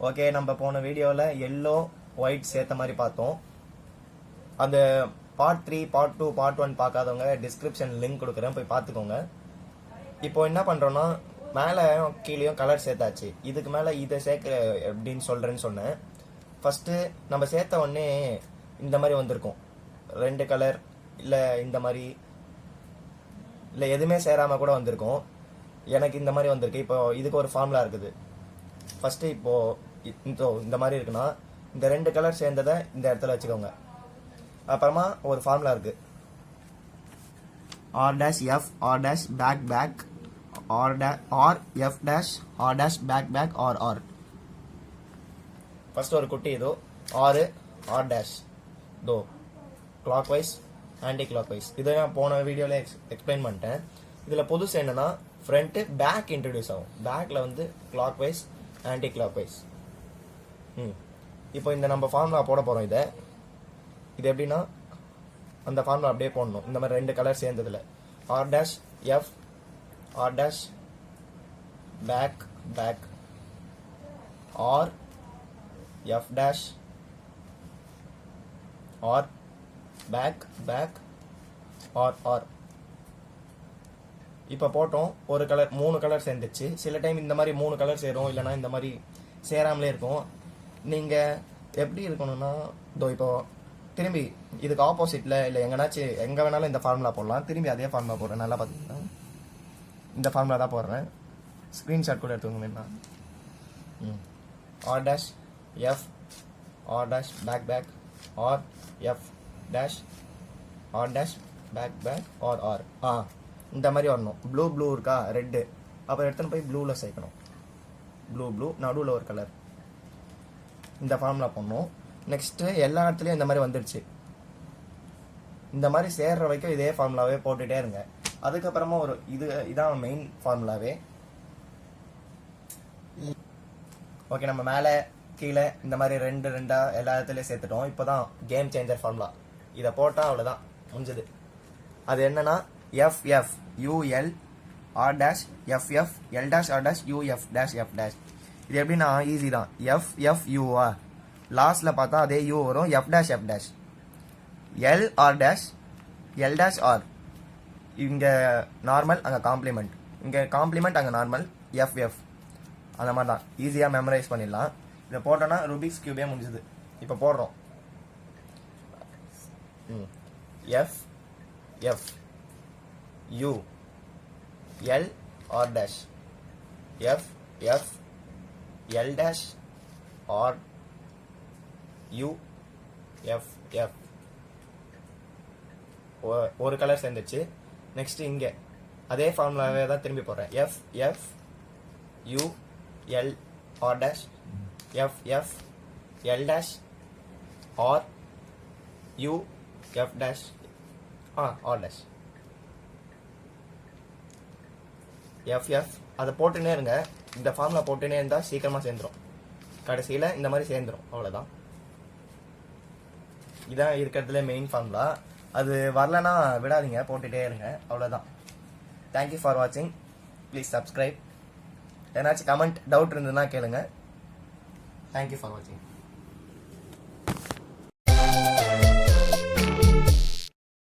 Okay, நம்ம போன வீடியோவில் எல்லோ ஒயிட் சேர்த்த மாதிரி பார்த்தோம். அந்த பார்ட் 3 பார்ட் 2 பார்ட் 1 பார்க்காதவங்க டிஸ்கிரிப்ஷன் லிங்க் கொடுக்குறேன், போய் பார்த்துக்கோங்க. இப்போ என்ன பண்ணுறோன்னா, மேலே கீழேயும் கலர் சேர்த்தாச்சு. இதுக்கு மேலே இதை சேர்க்க எப்படின்னு சொல்கிறேன்னு சொன்னேன். ஃபஸ்ட்டு நம்ம சேர்த்த உடனே இந்த மாதிரி வந்திருக்கும், 2 கலர் இல்லை இந்த மாதிரி, இல்லை எதுவுமே சேராமல் கூட வந்திருக்கும். எனக்கு இந்த மாதிரி வந்திருக்கு. இப்போ இதுக்கு ஒரு ஃபார்முலா இருக்குது. ஃபஸ்ட்டு இப்போது இந்த மாதிரி இருக்குன்னா, இந்த 2 கலர் சேர்ந்ததை இந்த இடத்துல வச்சுக்கோங்க. அப்புறமா ஒரு ஃபார்முலா இருக்குது, R dash F R dash back back R F dash R dash back back R. First ஒரு குட்டி இதோ R dash இதோ clockwise anticlockwise. இதை நான் போன வீடியோவில் எக்ஸ்பிளைன் பண்ணிட்டேன். இதில் புதுசு என்னன்னா, ஃப்ரண்ட்டு பேக் இன்ட்ரடியூஸ் ஆகும். பேக்கில் வந்து clockwise anticlockwise. இப்போ இந்த நம்ம ஃபார்முலா போட போகிறோம். இது எப்படின்னா, அந்த ஃபார்முலா அப்படியே போடணும். இந்த மாதிரி 2 colour சேர்ந்ததில் R dash F R dash back back R F dash R back back R. இப்போ போட்டோம். ஒரு கலர் 3 கலர் சேர்ந்துச்சு. சில டைம் இந்த மாதிரி 3 கலர் சேரும், இல்லைனா இந்த மாதிரி சேராமலே இருக்கும். நீங்கள் எப்படி இருக்கணும்னா, இப்போ திரும்பி இதுக்கு ஆப்போசிட்டில் இல்லை எங்கே வேணாலும் இந்த ஃபார்முலா போடலாம். திரும்பி அதே ஃபார்முலா போடுறேன். நல்லா பார்த்தீங்கன்னா இந்த ஃபார்முலா தான் போடுறேன். ஸ்க்ரீன்ஷாட் கூட எடுத்துக்கோங்க. R dash F R dash back back R F dash R dash back back R. இந்த மாதிரி வரணும். ப்ளூ இருக்கா, ரெட்டு, அப்புறம் எடுத்துன்னு போய் ப்ளூவில் சேர்க்கணும். ப்ளூ நடுவில் ஒரு கலர். இந்த ஃபார்முலா பண்ணணும். நெக்ஸ்ட்டு எல்லா இடத்துலையும் இந்த மாதிரி வந்துடுச்சு. இந்த மாதிரி சேர்ற வரைக்கும் இதே ஃபார்முலாவே போட்டுகிட்டே இருங்க. அதுக்கப்புறமா இதான் மெயின் ஃபார்முலாவே. ஓகே, நம்ம மேலே கீழே இந்த மாதிரி 2 எல்லா இடத்துலையும் சேர்த்துட்டோம். இப்போ தான் கேம் சேஞ்சர் ஃபார்முலா. இதை போட்டால் அவ்வளோதான், முடிஞ்சது. அது என்னன்னா, FF UL R dash FF L dash R dash UF dash F dash. இது எப்படின்னா ஈஸி தான். FF U லாஸ்ட்டில் பார்த்தா அதே U வரும். F dash F dash L R dash L dash R. இங்கே நார்மல், அங்கே காம்ப்ளிமெண்ட். இங்கே காம்ப்ளிமெண்ட், அங்கே நார்மல். FF அந்த மாதிரி தான். ஈஸியாக மெமரைஸ் பண்ணிடலாம். இதை போட்டோன்னா ரூபிக்ஸ் கியூபே முடிஞ்சுது. இப்போ போடுறோம். FF U L R dash FF L dash R U F. ஒரு கலர் சேர்ந்துச்சு. நெக்ஸ்ட் இங்கே அதே ஃபார்முலாவே தான் திரும்பி போடுறேன். FF U L R dash FF L dash R U F dash R dash FF. அதை போட்டுனே இருங்க. இந்த ஃபார்முலா போட்டுனே இருந்தால் சீக்கிரமாக சேர்ந்துடும். கடைசியில் இந்த மாதிரி சேர்ந்துடும். அவ்வளோதான். இதான் இருக்கிறதுல மெயின் ஃபார்முலா. அது வரலன்னா விடாதீங்க, போட்டுகிட்டே இருங்க. அவ்வளோதான். தேங்க்யூ ஃபார் வாட்சிங். Please subscribe. ஏதாச்சும் கமெண்ட் டவுட் இருந்ததுன்னா கேளுங்க. தேங்க்யூ ஃபார் வாட்சிங்.